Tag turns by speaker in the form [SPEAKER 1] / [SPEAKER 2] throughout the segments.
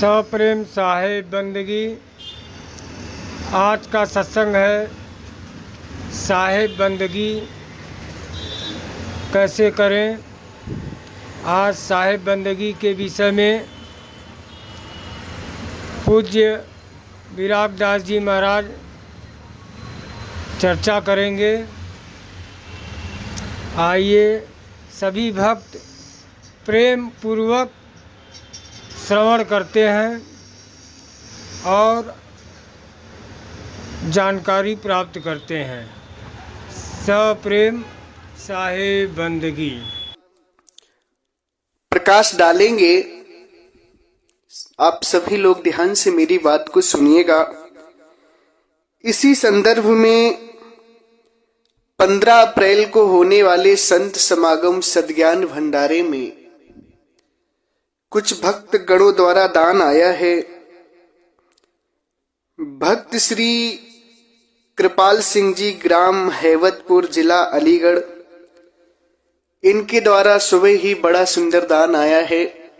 [SPEAKER 1] सप्रेम साहेब बंदगी। आज का सत्संग है साहेब बंदगी कैसे करें। आज साहेब बंदगी के विषय में पूज्य विरागदास जी महाराज चर्चा करेंगे। आइए सभी भक्त प्रेम पूर्वक श्रवण करते हैं और जानकारी प्राप्त करते हैं। सप्रेम साहेब बंदगी।
[SPEAKER 2] प्रकाश डालेंगे। आप सभी लोग ध्यान से मेरी बात को सुनिएगा। इसी संदर्भ में 15 अप्रैल को होने वाले संत समागम सद्ज्ञान भंडारे में कुछ भक्त गणों द्वारा दान आया है। भक्त श्री कृपाल सिंह जी, ग्राम हैवतपुर, जिला अलीगढ़, इनके द्वारा सुबह ही बड़ा सुंदर दान आया है।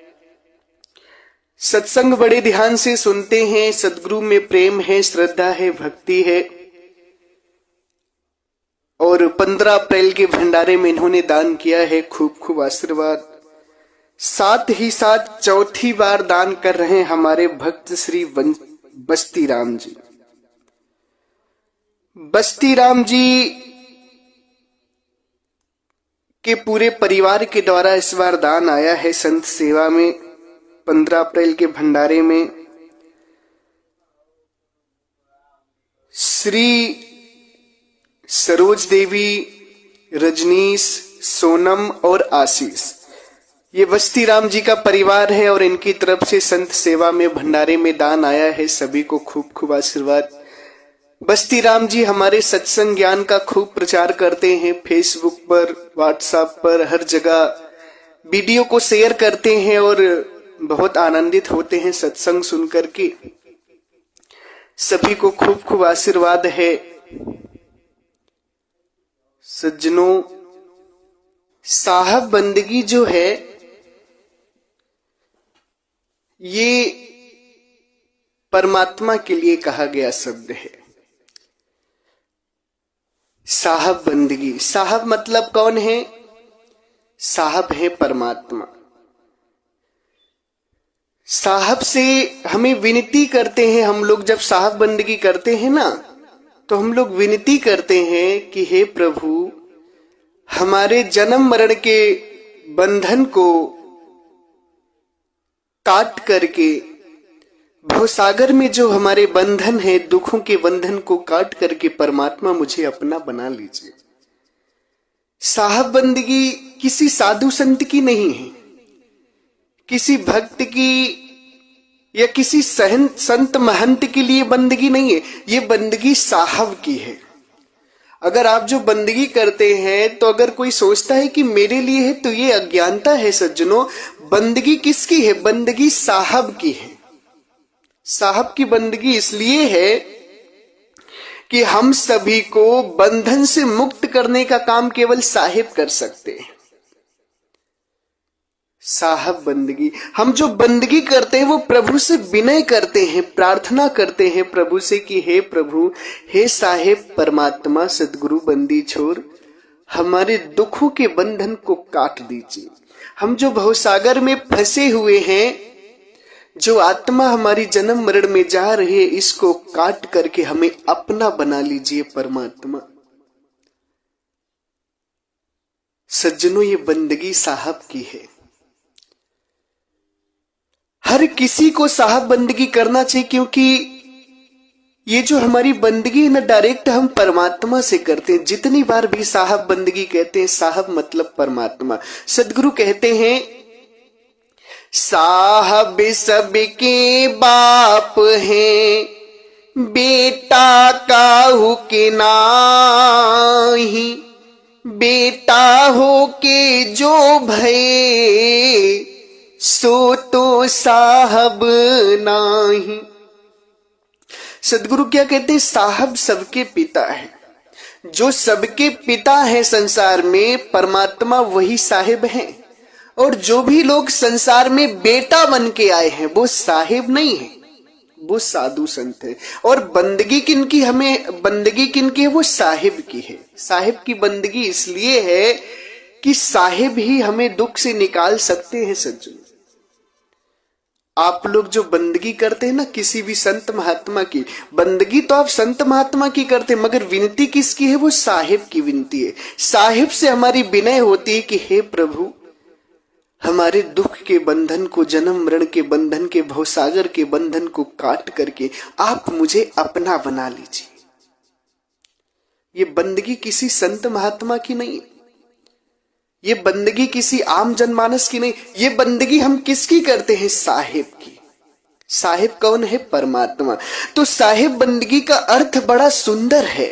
[SPEAKER 2] सत्संग बड़े ध्यान से सुनते हैं। सद्गुरु में प्रेम है, श्रद्धा है, भक्ति है। और 15 अप्रैल के भंडारे में इन्होंने दान किया है। खूब खूब आशीर्वाद। साथ ही साथ चौथी बार दान कर रहे हैं हमारे भक्त श्री बस्ती राम जी। बस्ती राम जी के पूरे परिवार के द्वारा इस बार दान आया है संत सेवा में 15 अप्रैल के भंडारे में। श्री सरोज देवी, रजनीश, सोनम और आशीष, ये बस्ती राम जी का परिवार है और इनकी तरफ से संत सेवा में भंडारे में दान आया है। सभी को खूब खूब आशीर्वाद। बस्ती राम जी हमारे सत्संग ज्ञान का खूब प्रचार करते हैं। फेसबुक पर, व्हाट्सएप पर, हर जगह वीडियो को शेयर करते हैं और बहुत आनंदित होते हैं सत्संग सुनकर के। सभी को खूब खूब आशीर्वाद है। सज्जनों, साहब बंदगी जो है ये परमात्मा के लिए कहा गया शब्द है। साहब बंदगी, साहब मतलब कौन है? साहब है परमात्मा। साहब से हमें विनती करते हैं। हम लोग जब साहब बंदगी करते हैं ना, तो हम लोग विनती करते हैं कि हे प्रभु, हमारे जन्म मरण के बंधन को काट करके, भवसागर में जो हमारे बंधन है, दुखों के बंधन को काट करके परमात्मा मुझे अपना बना लीजिए। साहब बंदगी किसी साधु संत की नहीं है, किसी भक्त की या किसी संत महंत के लिए बंदगी नहीं है। ये बंदगी साहब की है। अगर आप जो बंदगी करते हैं, तो अगर कोई सोचता है कि मेरे लिए है, तो ये अज्ञानता है सज्जनों। बंदगी किसकी है? बंदगी साहब की है। साहब की बंदगी इसलिए है कि हम सभी को बंधन से मुक्त करने का काम केवल साहिब कर सकते हैं। साहब बंदगी, हम जो बंदगी करते हैं वो प्रभु से विनय करते हैं, प्रार्थना करते हैं प्रभु से कि हे प्रभु, हे साहेब परमात्मा सदगुरु बंदी छोर, हमारे दुखों के बंधन को काट दीजिए। हम जो भवसागर में फंसे हुए हैं, जो आत्मा हमारी जन्म मरण में जा रही है, इसको काट करके हमें अपना बना लीजिए परमात्मा। सज्जनों, ये बंदगी साहब की है। हर किसी को साहब बंदगी करना चाहिए, क्योंकि ये जो हमारी बंदगी है ना, डायरेक्ट हम परमात्मा से करते हैं। जितनी बार भी साहब बंदगी कहते हैं, साहब मतलब परमात्मा। सदगुरु कहते हैं, साहब सबके बाप हैं, बेटा काहू के नाही, बेटा हो के जो भये, सो तो साहब नाही। सदगुरु क्या कहते हैं? साहब सबके पिता है। जो सबके पिता है संसार में, परमात्मा वही साहिब हैं। और जो भी लोग संसार में बेटा बन के आए हैं वो साहिब नहीं है, वो साधु संत है। और बंदगी किनकी, हमें बंदगी किनकी है, वो साहिब की है। साहिब की बंदगी इसलिए है कि साहिब ही हमें दुख से निकाल सकते हैं। सज्जन, आप लोग जो बंदगी करते हैं ना किसी भी संत महात्मा की, बंदगी तो आप संत महात्मा की करते हैं, मगर विनती किसकी है, वो साहिब की विनती है। साहिब से हमारी विनय होती है कि हे प्रभु, हमारे दुख के बंधन को, जन्म मरण के बंधन के, भवसागर के बंधन को काट करके आप मुझे अपना बना लीजिए। ये बंदगी किसी संत महात्मा की नहीं, ये बंदगी किसी आम जनमानस की नहीं, ये बंदगी हम किसकी करते हैं, साहिब की। साहिब कौन है, परमात्मा। तो साहिब बंदगी का अर्थ बड़ा सुंदर है,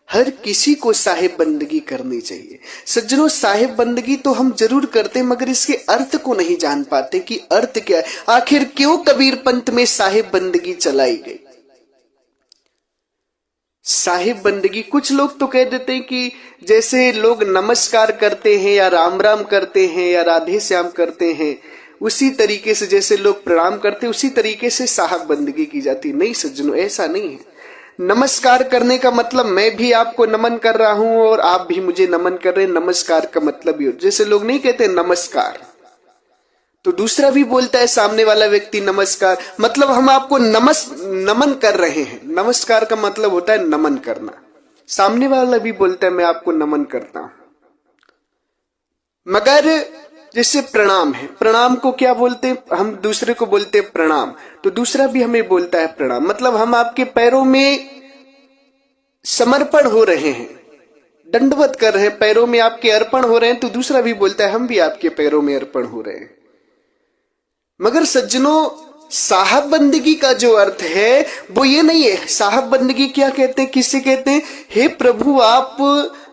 [SPEAKER 2] हर किसी को साहिब बंदगी करनी चाहिए। सज्जनों, साहिब बंदगी तो हम जरूर करते हैं, मगर इसके अर्थ को नहीं जान पाते कि अर्थ क्या है। आखिर क्यों कबीर पंथ में साहिब बंदगी चलाई गई। साहिब बंदगी, कुछ लोग तो कह देते हैं कि जैसे लोग नमस्कार करते हैं या राम राम करते हैं या राधे श्याम करते हैं, उसी तरीके से जैसे लोग प्रणाम करते हैं, उसी तरीके से साहिब बंदगी की जाती। नहीं सज्जनों, ऐसा नहीं है। नमस्कार करने का मतलब मैं भी आपको नमन कर रहा हूं और आप भी मुझे नमन कर रहे हैं, नमस्कार का मतलब ये। जैसे लोग नहीं कहते नमस्कार, तो दूसरा भी बोलता है सामने वाला व्यक्ति नमस्कार, मतलब हम आपको नमन कर रहे हैं। नमस्कार का मतलब होता है नमन करना। सामने वाला भी बोलता है मैं आपको नमन करता हूं। मगर जैसे प्रणाम है, प्रणाम को क्या बोलते हैं, हम दूसरे को बोलते हैं प्रणाम, तो दूसरा भी हमें बोलता है प्रणाम। मतलब हम आपके पैरों में समर्पण हो रहे हैं, दंडवत कर रहे हैं, पैरों में आपके अर्पण हो रहे हैं, तो दूसरा भी बोलता है हम भी आपके पैरों में अर्पण हो रहे हैं। मगर सज्जनों, साहब बंदगी का जो अर्थ है वो ये नहीं है। साहब बंदगी क्या कहते हैं, किससे कहते हैं, हे प्रभु आप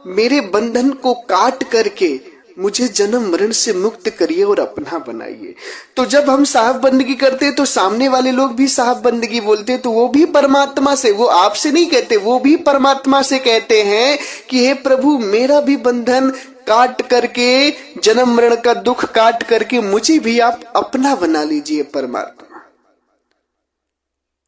[SPEAKER 2] मेरे बंधन को काट करके मुझे जन्म मरण से मुक्त करिए और अपना बनाइए। तो जब हम साहब बंदगी करते हैं तो सामने वाले लोग भी साहब बंदगी बोलते हैं, तो वो भी परमात्मा से, वो आपसे नहीं कहते, वो भी परमात्मा से कहते हैं कि हे प्रभु मेरा भी बंधन काट करके, जन्म मरण का दुख काट करके मुझे भी आप अपना बना लीजिए परमात्मा।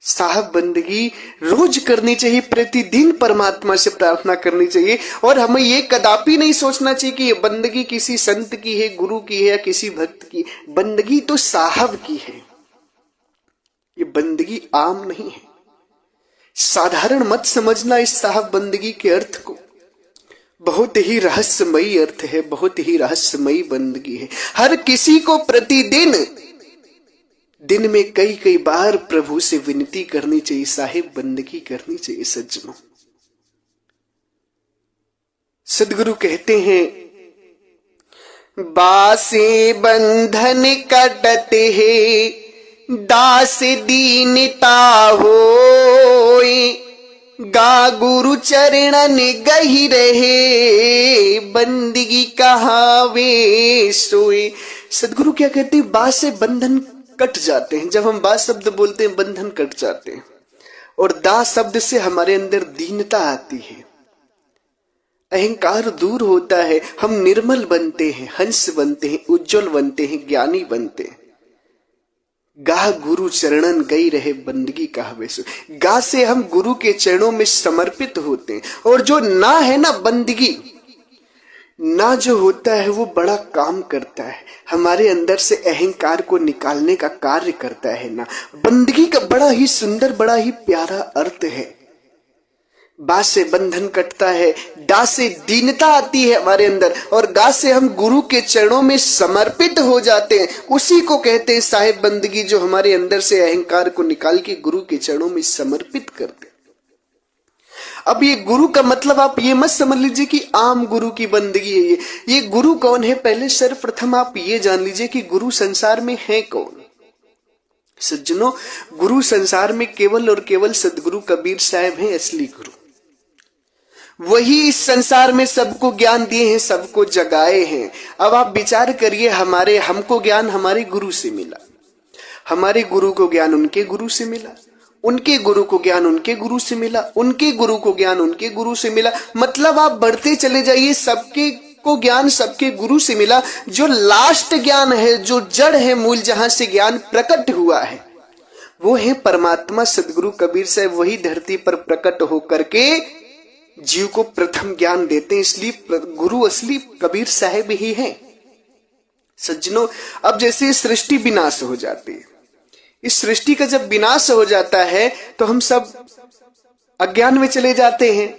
[SPEAKER 2] साहब बंदगी रोज करनी चाहिए, प्रतिदिन परमात्मा से प्रार्थना करनी चाहिए। और हमें ये कदापि नहीं सोचना चाहिए कि ये बंदगी किसी संत की है, गुरु की है या किसी भक्त की। बंदगी तो साहब की है, ये बंदगी आम नहीं है। साधारण मत समझना इस साहब बंदगी के अर्थ को, बहुत ही रहस्यमयी अर्थ है, बहुत ही रहस्यमयी बंदगी है। हर किसी को प्रतिदिन, दिन में कई कई बार प्रभु से विनती करनी चाहिए, साहिब बंदगी करनी चाहिए। सज्जनों, सदगुरु कहते हैं बासे बंधन कटते है दास दीनता होए, गा गुरु चरणन गही रहे बंदगी कहावे सोए। सदगुरु क्या कहते हैं, बा से बंधन कट जाते हैं। जब हम बा शब्द बोलते हैं बंधन कट जाते हैं, और दा शब्द से हमारे अंदर दीनता आती है, अहंकार दूर होता है, हम निर्मल बनते हैं, हंस बनते हैं, उज्जवल बनते हैं, ज्ञानी बनते हैं। गा गुरु चरणन गई रहे बंदगी कहावे सो, गा से हम गुरु के चरणों में समर्पित होते हैं। और जो ना है ना बंदगी, ना जो होता है वो बड़ा काम करता है, हमारे अंदर से अहंकार को निकालने का कार्य करता है ना। बंदगी का बड़ा ही सुंदर, बड़ा ही प्यारा अर्थ है। बा से बंधन कटता है, डा से दीनता आती है हमारे अंदर, और गा से हम गुरु के चरणों में समर्पित हो जाते हैं। उसी को कहते हैं साहिब बंदगी, जो हमारे अंदर से अहंकार को निकाल के गुरु के चरणों में समर्पित करते हैं। अब ये गुरु का मतलब आप ये मत समझ लीजिए कि आम गुरु की बंदगी है ये गुरु कौन है, पहले सर्वप्रथम आप ये जान लीजिए कि गुरु संसार में है कौन। सज्जनों, गुरु संसार में केवल और केवल सदगुरु कबीर साहब हैं, असली गुरु। वही इस संसार में सबको ज्ञान दिए हैं, सबको जगाए हैं। अब आप विचार करिए, हमको ज्ञान हमारे गुरु से मिला, हमारे गुरु को ज्ञान उनके गुरु से मिला, उनके गुरु को ज्ञान उनके गुरु से मिला, उनके गुरु को ज्ञान उनके गुरु से मिला। मतलब आप बढ़ते चले जाइए, सबके को ज्ञान सबके गुरु से मिला। जो लास्ट ज्ञान है, जो जड़ है, मूल जहां से ज्ञान प्रकट हुआ है, वो है परमात्मा सदगुरु कबीर साहब। वही धरती पर प्रकट होकर के जीव को प्रथम ज्ञान देते हैं, इसलिए गुरु असली कबीर साहब ही हैं। सज्जनों, अब जैसे सृष्टि विनाश हो जाती है, इस सृष्टि का जब विनाश हो जाता है तो हम सब अज्ञान में चले जाते हैं,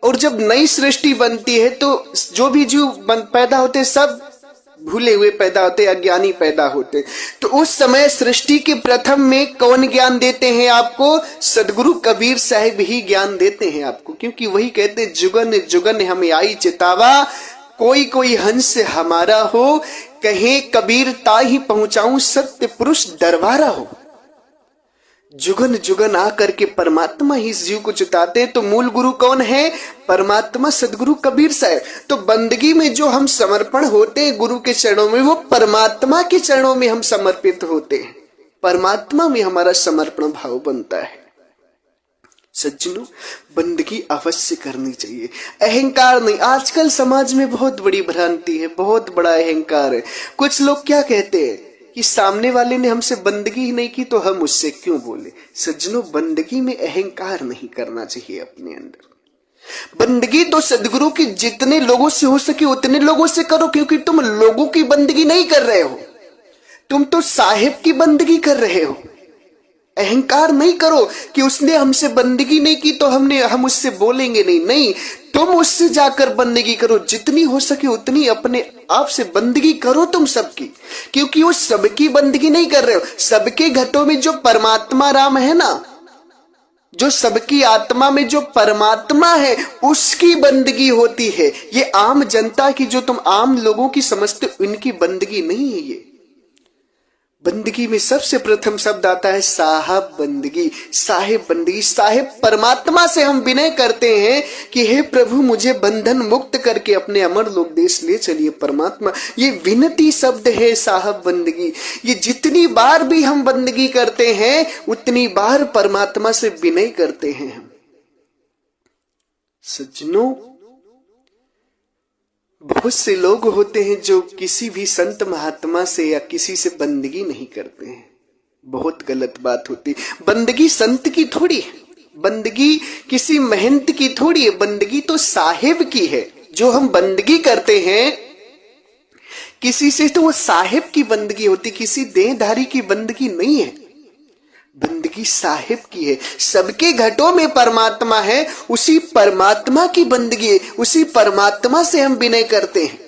[SPEAKER 2] और जब नई सृष्टि बनती है तो जो भी जीव पैदा होते सब भूले हुए पैदा होते, अज्ञानी पैदा होते। तो उस समय सृष्टि के प्रथम में कौन ज्ञान देते हैं आपको? सदगुरु कबीर साहब ही ज्ञान देते हैं आपको, क्योंकि वही कहते हैं, जुगन जुगन हमें आई चितावा, कोई कोई हंस हमारा हो, कहे कबीर ताही पहुंचाऊं सत्य पुरुष दरबारा हो। जुगन जुगन आकर के परमात्मा ही इस जीव को चिताते हैं। तो मूल गुरु कौन है? परमात्मा सदगुरु कबीर साहब। तो बंदगी में जो हम समर्पण होते हैं गुरु के चरणों में, वो परमात्मा के चरणों में हम समर्पित होते हैं, परमात्मा में हमारा समर्पण भाव बनता है। सज्जनों, बंदगी अवश्य करनी चाहिए, अहंकार नहीं। आजकल समाज में बहुत बड़ी भ्रांति है, बहुत बड़ा अहंकार है। कुछ लोग क्या कहते हैं कि सामने वाले ने हमसे बंदगी ही नहीं की तो हम उससे क्यों बोले। सज्जनों, बंदगी में अहंकार नहीं करना चाहिए अपने अंदर। बंदगी तो सदगुरु की जितने लोगों से हो सके उतने लोगों से करो, क्योंकि तुम लोगों की बंदगी नहीं कर रहे हो, तुम तो साहिब की बंदगी कर रहे हो। अहंकार नहीं करो कि उसने हमसे बंदगी नहीं की तो हम उससे बोलेंगे नहीं। नहीं, तुम उससे जाकर बंदगी करो, जितनी हो सके उतनी अपने आप से बंदगी करो तुम सबकी, क्योंकि वो सबकी बंदगी नहीं कर रहे हो। सबके घटों में जो परमात्मा राम है ना, जो सबकी आत्मा में जो परमात्मा है, उसकी बंदगी होती है। ये आम जनता की, जो तुम आम लोगों की समझते हो, इनकी बंदगी नहीं है। ये बंदगी में सबसे प्रथम शब्द आता है साहब बंदगी, साहिब बंदगी। साहिब परमात्मा से हम विनय करते हैं कि हे प्रभु, मुझे बंधन मुक्त करके अपने अमर लोक देश ले चलिए परमात्मा। ये विनती शब्द है साहब बंदगी। ये जितनी बार भी हम बंदगी करते हैं उतनी बार परमात्मा से विनय करते हैं हम। सज्जनों, बहुत से लोग होते हैं जो किसी भी संत महात्मा से या किसी से बंदगी नहीं करते हैं। बहुत गलत बात होती। बंदगी संत की थोड़ी है, बंदगी किसी महंत की थोड़ी है, बंदगी तो साहिब की है। जो हम बंदगी करते हैं किसी से, तो वो साहिब की बंदगी होती, किसी देहधारी की बंदगी नहीं है। बंदगी साहिब की है। सबके घटों में परमात्मा है, उसी परमात्मा की बंदगी है, उसी परमात्मा से हम विनय करते हैं।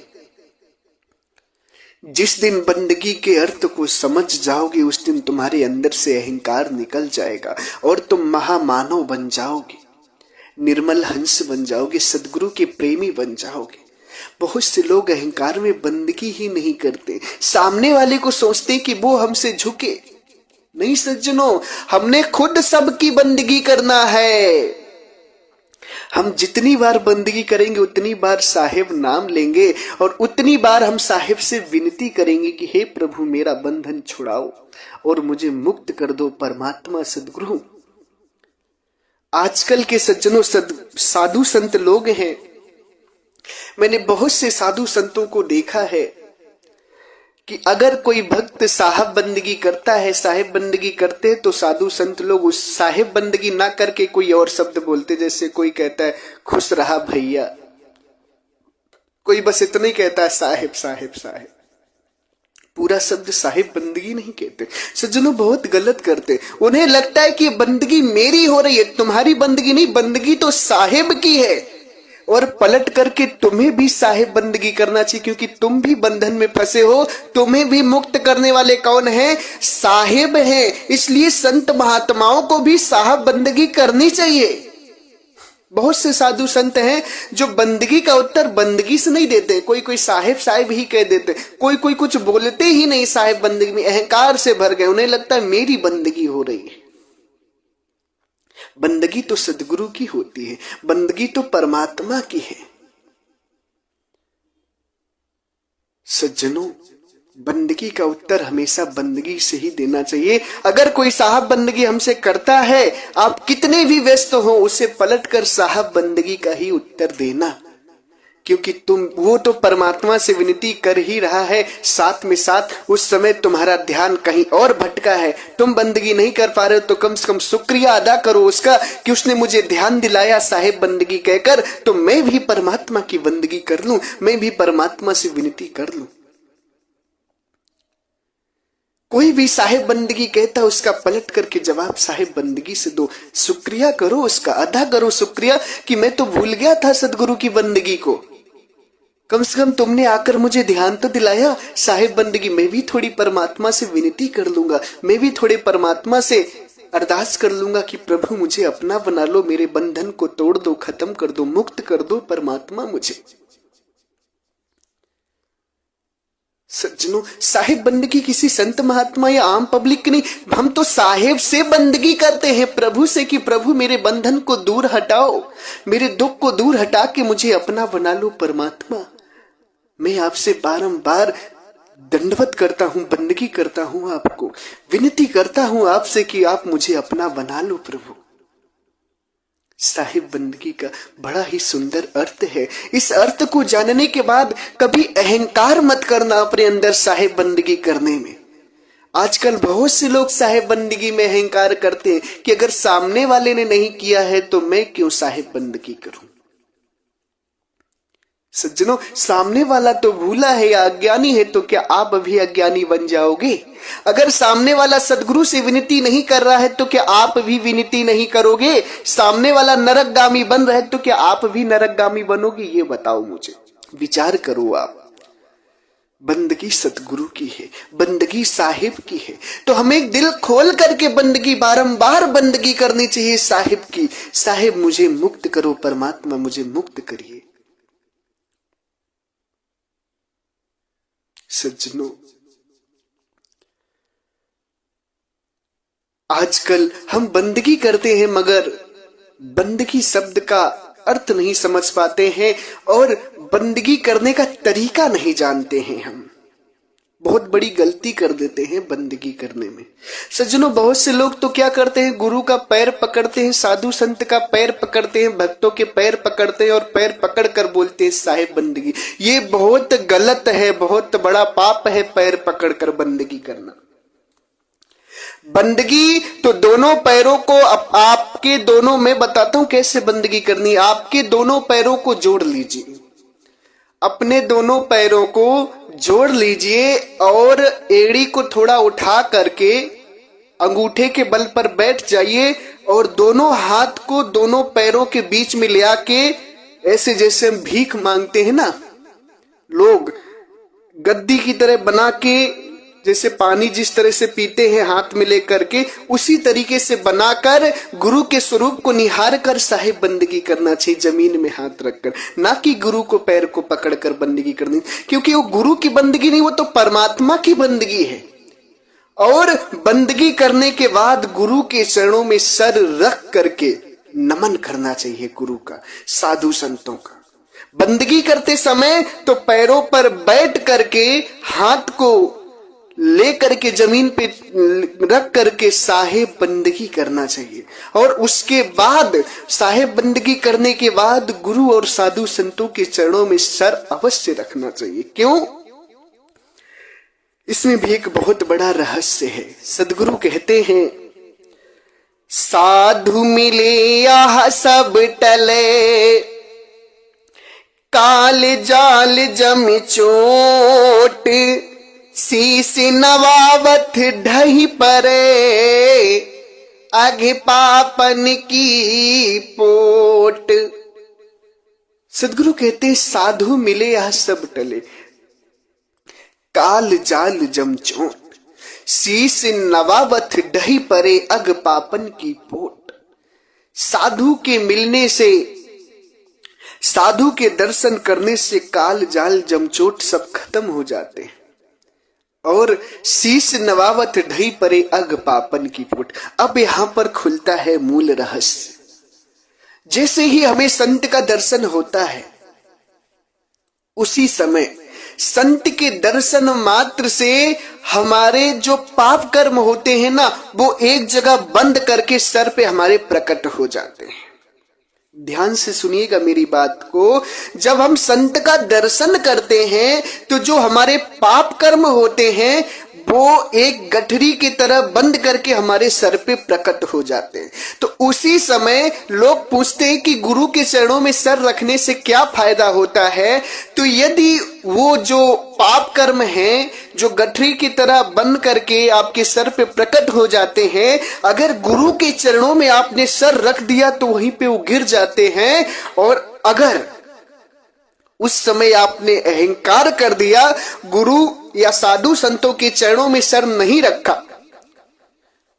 [SPEAKER 2] जिस दिन बंदगी के अर्थ को समझ जाओगे उस दिन तुम्हारे अंदर से अहंकार निकल जाएगा और तुम महामानव बन जाओगे, निर्मल हंस बन जाओगे, सदगुरु के प्रेमी बन जाओगे। बहुत से लोग अहंकार में बंदगी ही नहीं करते, सामने वाले को सोचते कि वो हमसे झुके। नहीं सज्जनों, हमने खुद सबकी बंदगी करना है। हम जितनी बार बंदगी करेंगे उतनी बार साहिब नाम लेंगे और उतनी बार हम साहिब से विनती करेंगे कि हे प्रभु, मेरा बंधन छुड़ाओ और मुझे मुक्त कर दो परमात्मा सदगुरु। आजकल के सज्जनों साधु संत लोग हैं। मैंने बहुत से साधु संतों को देखा है कि अगर कोई भक्त साहब बंदगी करता है, साहिब बंदगी करते हैं, तो साधु संत लोग उस साहिब बंदगी ना करके कोई और शब्द बोलते। जैसे कोई कहता है खुश रहा भैया, कोई बस इतना ही कहता है साहिब साहिब साहिब, पूरा शब्द साहिब बंदगी नहीं कहते। सज्जनों, बहुत गलत करते। उन्हें लगता है कि बंदगी मेरी हो रही है, तुम्हारी बंदगी नहीं, बंदगी तो साहिब की है। और पलट करके तुम्हें भी साहिब बंदगी करना चाहिए, क्योंकि तुम भी बंधन में फंसे हो। तुम्हें भी मुक्त करने वाले कौन है? साहिब है। इसलिए संत महात्माओं को भी साहब बंदगी करनी चाहिए। बहुत से साधु संत हैं जो बंदगी का उत्तर बंदगी से नहीं देते, कोई कोई साहिब साहिब ही कह देते, कोई कोई कुछ बोलते ही नहीं साहिब बंदगी में, अहंकार से भर गए। उन्हें लगता है मेरी बंदगी हो रही है। बंदगी तो सदगुरु की होती है, बंदगी तो परमात्मा की है। सज्जनों, बंदगी का उत्तर हमेशा बंदगी से ही देना चाहिए। अगर कोई साहब बंदगी हमसे करता है, आप कितने भी व्यस्त हो, उसे पलटकर साहब बंदगी का ही उत्तर देना, क्योंकि वो तो परमात्मा से विनती कर ही रहा है, साथ में साथ उस समय तुम्हारा ध्यान कहीं और भटका है, तुम बंदगी नहीं कर पा रहे हो, तो कम से कम शुक्रिया अदा करो उसका कि उसने मुझे ध्यान दिलाया साहेब बंदगी कहकर, तो मैं भी परमात्मा की बंदगी कर लूं, मैं भी परमात्मा से विनती कर लूं। कोई भी साहेब बंदगी कहता उसका पलट करके जवाब साहेब बंदगी से दो, शुक्रिया करो उसका, अदा करो शुक्रिया कि मैं तो भूल गया था सदगुरु की बंदगी को, कम से कम तुमने आकर मुझे ध्यान तो दिलाया। साहेब बंदगी मैं भी थोड़ी परमात्मा से विनती कर लूंगा, मैं भी थोड़े परमात्मा से अरदास कर लूंगा कि प्रभु मुझे अपना बना लो, मेरे बंधन को तोड़ दो, खत्म कर दो, मुक्त कर दो परमात्मा मुझे। सज्जनों, साहेब बंदगी किसी संत महात्मा या आम पब्लिक की नहीं, हम तो साहेब से बंदगी करते हैं, प्रभु से, कि प्रभु मेरे बंधन को दूर हटाओ, मेरे दुख को दूर हटा के मुझे अपना बना लो परमात्मा। मैं आपसे बारंबार दंडवत करता हूं, बंदगी करता हूं, आपको विनती करता हूं आपसे कि आप मुझे अपना बना लो प्रभु। साहिब बंदगी का बड़ा ही सुंदर अर्थ है। इस अर्थ को जानने के बाद कभी अहंकार मत करना अपने अंदर साहिब बंदगी करने में। आजकल बहुत से लोग साहिब बंदगी में अहंकार करते हैं कि अगर सामने वाले ने नहीं किया है तो मैं क्यों साहिब बंदगी करूं। सज्जनों, सामने वाला तो भूला है या अज्ञानी है, तो क्या आप अभी अज्ञानी बन जाओगे? अगर सामने वाला सदगुरु से विनती नहीं कर रहा है तो क्या आप भी विनती नहीं करोगे? सामने वाला नरकगामी बन रहा है तो क्या आप भी नरकगामी बनोगे? ये बताओ मुझे, विचार करो आप। बंदगी सतगुरु की है, बंदगी साहिब की है, तो हमें दिल खोल करके बंदगी, बारंबार बंदगी करनी चाहिए साहिब की। साहिब मुझे मुक्त करो, परमात्मा मुझे मुक्त करिए। सज्जनों, आजकल हम बंदगी करते हैं मगर बंदगी शब्द का अर्थ नहीं समझ पाते हैं और बंदगी करने का तरीका नहीं जानते हैं। हम बहुत बड़ी गलती कर देते हैं बंदगी करने में। सज्जनों, बहुत से लोग तो क्या करते हैं, गुरु का पैर पकड़ते हैं, साधु संत का पैर पकड़ते हैं, भक्तों के पैर पकड़ते हैं और पैर पकड़ कर बोलते हैं साहिब बंदगी। ये बहुत गलत है, बहुत बड़ा पाप है पैर पकड़ कर बंदगी करना। बंदगी तो दोनों पैरों को, आपके दोनों, मैं बताता हूं कैसे बंदगी करनी। आपके दोनों पैरों को जोड़ लीजिए, अपने दोनों पैरों को जोड़ लीजिए और एड़ी को थोड़ा उठा करके अंगूठे के बल पर बैठ जाइए और दोनों हाथ को दोनों पैरों के बीच में ले आके, ऐसे जैसे हम भीख मांगते हैं ना लोग, गद्दी की तरह बना के, जैसे पानी जिस तरह से पीते हैं हाथ में लेकर के, उसी तरीके से बनाकर गुरु के स्वरूप को निहार कर साहिब बंदगी करना चाहिए, जमीन में हाथ रखकर, ना कि गुरु को पैर को पकड़कर बंदगी करनी। क्योंकि वो गुरु की बंदगी नहीं, वो तो परमात्मा की बंदगी है। और बंदगी करने के बाद गुरु के चरणों में सर रख करके नमन करना चाहिए गुरु का, साधु संतों का। बंदगी करते समय तो पैरों पर बैठ करके हाथ को ले करके जमीन पे रख करके साहेब बंदगी करना चाहिए। और उसके बाद साहेब बंदगी करने के बाद गुरु और साधु संतों के चरणों में सर अवश्य रखना चाहिए। क्यों? इसमें भी एक बहुत बड़ा रहस्य है। सदगुरु कहते हैं, साधु मिले यह सब टले, काल जाल जम चोट, शीस नवावत ढही परे, आगे पापन की पोट। सदगुरु कहते हैं, साधु मिले यह सब टले, काल जाल जम चोट, शीस नवावत ढही परे, अग पापन की पोट। साधु के मिलने से, साधु के दर्शन करने से काल जाल जमचोट सब खत्म हो जाते हैं और शीश नवावत ढई परे, अग पापन की पोट। अब यहां पर खुलता है मूल रहस्य। जैसे ही हमें संत का दर्शन होता है, उसी समय संत के दर्शन मात्र से हमारे जो पाप कर्म होते हैं ना, वो एक जगह बंद करके सर पे हमारे प्रकट हो जाते हैं। ध्यान से सुनिएगा मेरी बात को। जब हम संत का दर्शन करते हैं तो जो हमारे पाप कर्म होते हैं वो एक गठरी की तरह बंद करके हमारे सर पे प्रकट हो जाते हैं। तो उसी समय लोग पूछते हैं कि गुरु के चरणों में सर रखने से क्या फायदा होता है। तो यदि वो जो पाप कर्म हैं जो गठरी की तरह बंद करके आपके सर पे प्रकट हो जाते हैं, अगर गुरु के चरणों में आपने सर रख दिया तो वहीं पे वो गिर जाते हैं। और अगर उस समय आपने अहंकार कर दिया, गुरु या साधु संतों के चरणों में सर नहीं रखा,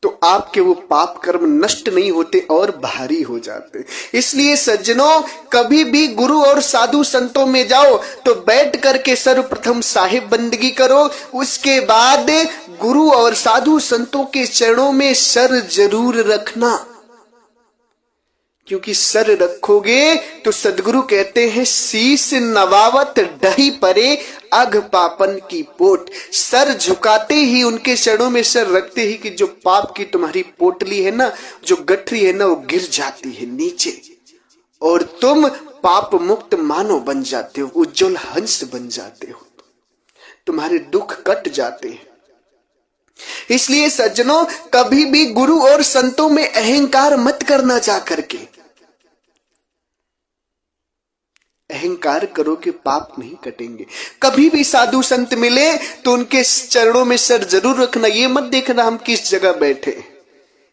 [SPEAKER 2] तो आपके वो पाप कर्म नष्ट नहीं होते और भारी हो जाते। इसलिए सज्जनों, कभी भी गुरु और साधु संतों में जाओ तो बैठ करके सर्वप्रथम साहिब बंदगी करो, उसके बाद गुरु और साधु संतों के चरणों में सर जरूर रखना। क्योंकि सर रखोगे तो सदगुरु कहते हैं शीश नवावत ढही परे अघ पापन की पोट। सर झुकाते ही, उनके चरणों में सर रखते ही कि जो पाप की तुम्हारी पोटली है ना, जो गठरी है ना, वो गिर जाती है नीचे और तुम पाप मुक्त मानव बन जाते हो, उज्जवल हंस बन जाते हो, तुम्हारे दुख कट जाते हैं। इसलिए सज्जनों, कभी भी गुरु और संतों में अहंकार मत करना। जा करके अहंकार करो कि पाप नहीं कटेंगे। कभी भी साधु संत मिले तो उनके चरणों में सर जरूर रखना। ये मत देखना हम किस जगह बैठे।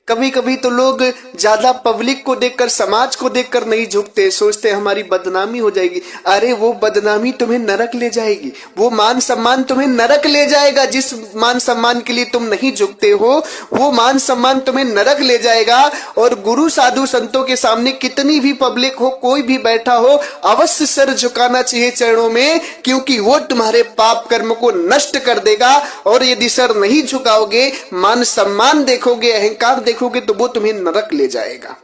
[SPEAKER 2] कभी कभी तो लोग ज्यादा पब्लिक को देखकर, समाज को देखकर नहीं झुकते, सोचते हमारी बदनामी हो जाएगी। अरे वो बदनामी तुम्हें नरक ले जाएगी, वो मान सम्मान तुम्हें नरक ले जाएगा। जिस मान सम्मान के लिए तुम नहीं झुकते हो, वो मान सम्मान तुम्हें नरक ले जाएगा। और गुरु साधु संतों के सामने कितनी भी पब्लिक हो, कोई भी बैठा हो, अवश्य सर झुकाना चाहिए चरणों में, क्योंकि वो तुम्हारे पाप कर्म को नष्ट कर देगा। और यदि सर नहीं झुकाओगे, मान सम्मान देखोगे, अहंकार देखोगे, तो वो तुम्हें नरक ले जाएगा।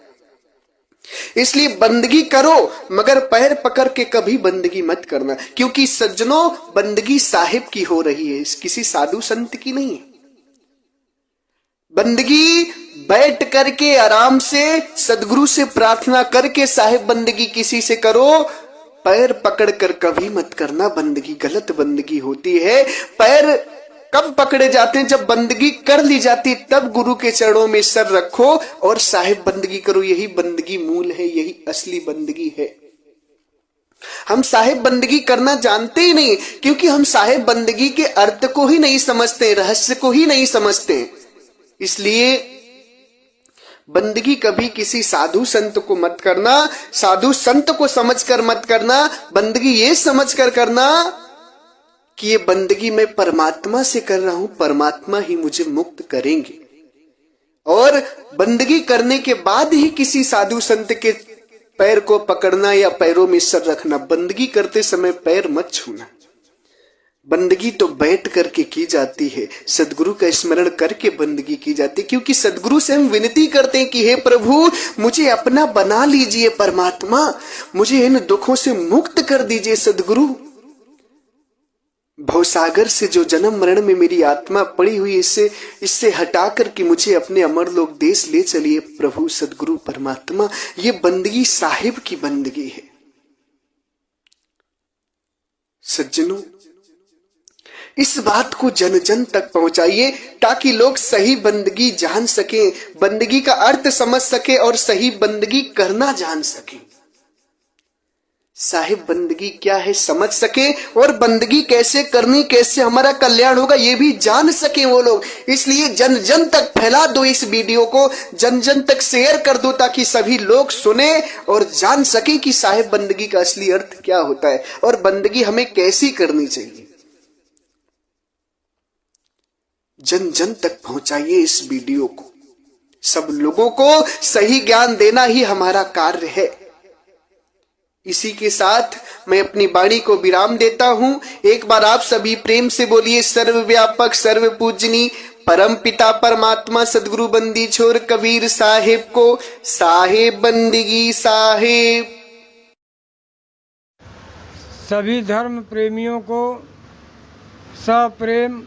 [SPEAKER 2] इसलिए बंदगी करो, मगर पैर पकड़ के कभी बंदगी मत करना। क्योंकि सज्जनों, बंदगी साहिब की हो रही है, किसी साधु संत की नहीं है। बंदगी बैठ करके आराम से सदगुरु से प्रार्थना करके साहिब बंदगी किसी से करो। पैर पकड़ कर कभी मत करना, बंदगी गलत बंदगी होती है। पैर कब पकड़े जाते हैं? जब बंदगी कर ली जाती, तब गुरु के चरणों में सर रखो और साहिब बंदगी करो। यही बंदगी मूल है, यही असली बंदगी है। हम साहिब बंदगी करना जानते ही नहीं, क्योंकि हम साहिब बंदगी के अर्थ को ही नहीं समझते, रहस्य को ही नहीं समझते। इसलिए बंदगी कभी किसी साधु संत को मत करना, साधु संत को समझकर मत करना। बंदगी ये समझकर करना कि ये बंदगी मैं परमात्मा से कर रहा हूं, परमात्मा ही मुझे मुक्त करेंगे। और बंदगी करने के बाद ही किसी साधु संत के पैर को पकड़ना या पैरों में सर रखना। बंदगी करते समय पैर मत छूना। बंदगी तो बैठ करके की जाती है, सदगुरु का स्मरण करके बंदगी की जाती है। क्योंकि सदगुरु से हम विनती करते हैं कि हे प्रभु, मुझे अपना बना लीजिए, परमात्मा मुझे इन दुखों से मुक्त कर दीजिए। सदगुरु, भवसागर से जो जन्म मरण में मेरी आत्मा पड़ी हुई, इससे हटा करके मुझे अपने अमरलोक देश ले चलिए प्रभु सदगुरु परमात्मा। ये बंदगी साहिब की बंदगी है। सज्जनों, इस बात को जन जन तक पहुंचाइए ताकि लोग सही बंदगी जान सके, बंदगी का अर्थ समझ सके और सही बंदगी करना जान सके। साहिब बंदगी क्या है समझ सके और बंदगी कैसे करनी, कैसे हमारा कल्याण होगा, ये भी जान सके वो लोग। इसलिए जन जन तक फैला दो, इस वीडियो को जन जन तक शेयर कर दो ताकि सभी लोग सुने और जान सके कि साहिब बंदगी का असली अर्थ क्या होता है और बंदगी हमें कैसी करनी चाहिए। जन जन तक पहुंचाइए इस वीडियो को। सब लोगों को सही ज्ञान देना ही हमारा कार्य है। इसी के साथ मैं अपनी वाणी को विराम देता हूं। एक बार आप सभी प्रेम से बोलिए, सर्वव्यापक सर्व पूजनी परम पिता परमात्मा सदगुरु बंदी छोर कबीर साहिब को साहिब बंदगी साहिब।
[SPEAKER 1] सभी धर्म प्रेमियों को सप्रेम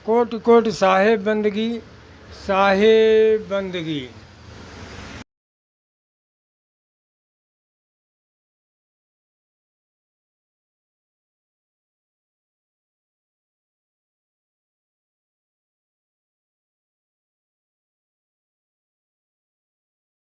[SPEAKER 1] कोटि कोटि साहिब बंदगी, साहिब बंदगी।